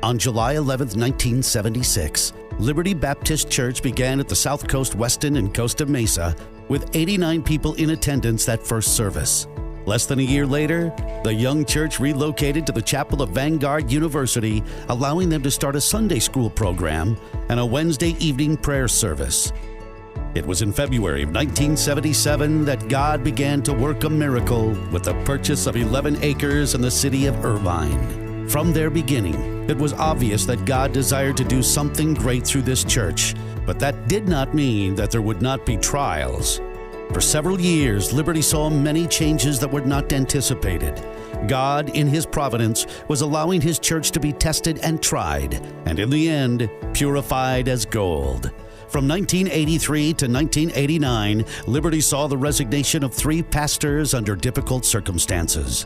On July 11, 1976, Liberty Baptist Church began at the South Coast Westin in Costa Mesa with 89 people in attendance that first service. Less than a year later, the young church relocated to the chapel of Vanguard University, allowing them to start a Sunday school program and a Wednesday evening prayer service. It was in February of 1977 that God began to work a miracle with the purchase of 11 acres in the city of Irvine. From their beginning, it was obvious that God desired to do something great through this church, but that did not mean that there would not be trials. For several years, Liberty saw many changes that were not anticipated. God, in His providence, was allowing His church to be tested and tried, and in the end, purified as gold. From 1983 to 1989, Liberty saw the resignation of 3 pastors under difficult circumstances.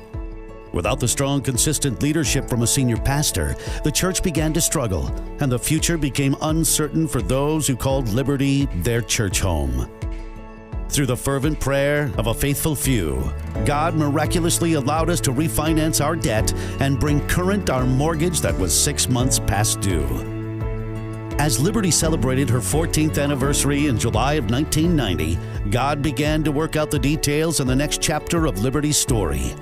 Without the strong, consistent leadership from a senior pastor, the church began to struggle, and the future became uncertain for those who called Liberty their church home. Through the fervent prayer of a faithful few, God miraculously allowed us to refinance our debt and bring current our mortgage that was 6 months past due. As Liberty celebrated her 14th anniversary in July of 1990, God began to work out the details in the next chapter of Liberty's story.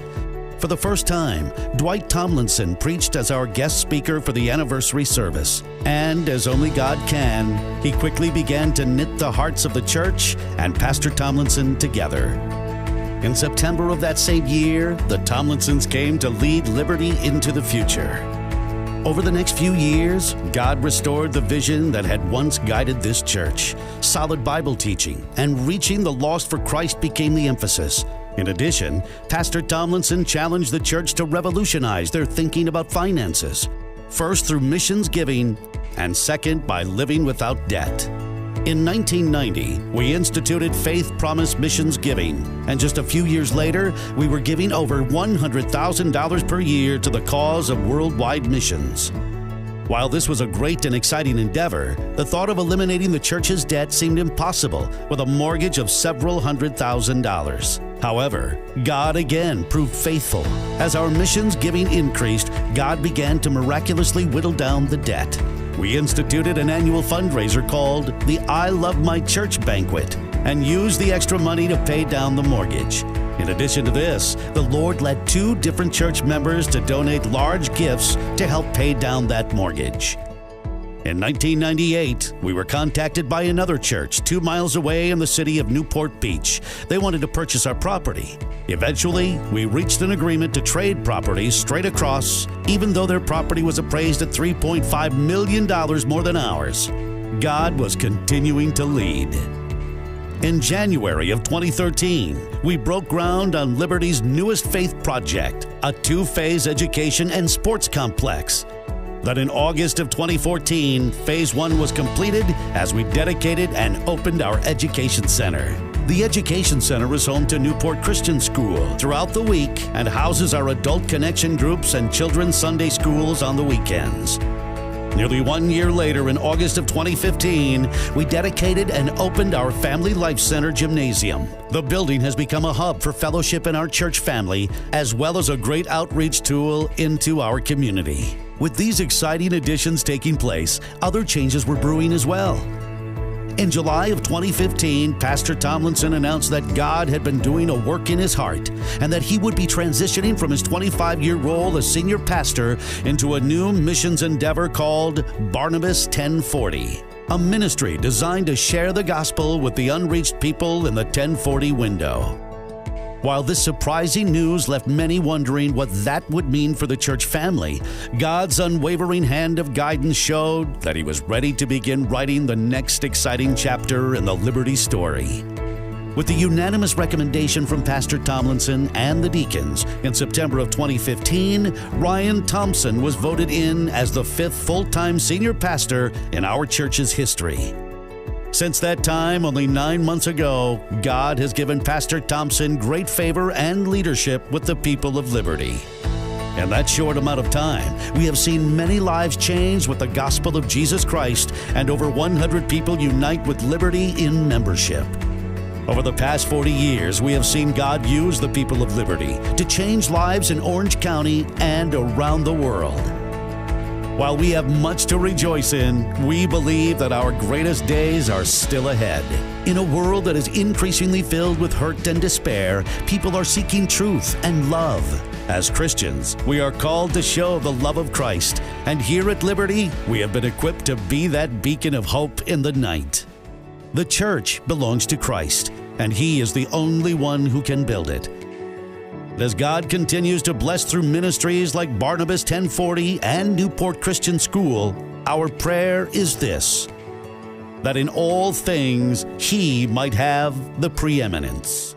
For the first time, Dwight Tomlinson preached as our guest speaker for the anniversary service. And as only God can, he quickly began to knit the hearts of the church and Pastor Tomlinson together. In September of that same year, the Tomlinsons came to lead Liberty into the future. Over the next few years, God restored the vision that had once guided this church. Solid Bible teaching and reaching the lost for Christ became the emphasis. In addition, Pastor Tomlinson challenged the church to revolutionize their thinking about finances, first through missions giving, and second by living without debt. In 1990, we instituted Faith Promise Missions Giving, and just a few years later, we were giving over $100,000 per year to the cause of worldwide missions. While this was a great and exciting endeavor, the thought of eliminating the church's debt seemed impossible with a mortgage of several $100,000. However, God again proved faithful. As our missions giving increased, God began to miraculously whittle down the debt. We instituted an annual fundraiser called the I Love My Church Banquet and used the extra money to pay down the mortgage. In addition to this, the Lord led 2 different church members to donate large gifts to help pay down that mortgage. In 1998, we were contacted by another church 2 miles away in the city of Newport Beach. They wanted to purchase our property. Eventually, we reached an agreement to trade properties straight across, even though their property was appraised at $3.5 million more than ours. God was continuing to lead. In January of 2013, we broke ground on Liberty's newest faith project, a 2-phase education and sports complex. Then in August of 2014, Phase 1 was completed as we dedicated and opened our Education Center. The Education Center is home to Newport Christian School throughout the week and houses our adult connection groups and children's Sunday schools on the weekends. Nearly 1 year later, in August of 2015, we dedicated and opened our Family Life Center gymnasium. The building has become a hub for fellowship in our church family, as well as a great outreach tool into our community. With these exciting additions taking place, other changes were brewing as well. In July of 2015, Pastor Tomlinson announced that God had been doing a work in his heart and that he would be transitioning from his 25-year role as senior pastor into a new missions endeavor called Barnabas 1040, a ministry designed to share the gospel with the unreached people in the 1040 window. While this surprising news left many wondering what that would mean for the church family, God's unwavering hand of guidance showed that He was ready to begin writing the next exciting chapter in the Liberty story. With the unanimous recommendation from Pastor Tomlinson and the deacons, in September of 2015, Ryan Thompson was voted in as the 5th full-time senior pastor in our church's history. Since that time, only 9 months ago, God has given Pastor Thompson great favor and leadership with the people of Liberty. In that short amount of time, we have seen many lives change with the gospel of Jesus Christ, and over 100 people unite with Liberty in membership. Over the past 40 years, we have seen God use the people of Liberty to change lives in Orange County and around the world. While we have much to rejoice in, we believe that our greatest days are still ahead. In a world that is increasingly filled with hurt and despair, people are seeking truth and love. As Christians, we are called to show the love of Christ, and here at Liberty, we have been equipped to be that beacon of hope in the night. The church belongs to Christ, and He is the only one who can build it. As God continues to bless through ministries like Barnabas 1040 and Newport Christian School, our prayer is this: that in all things He might have the preeminence.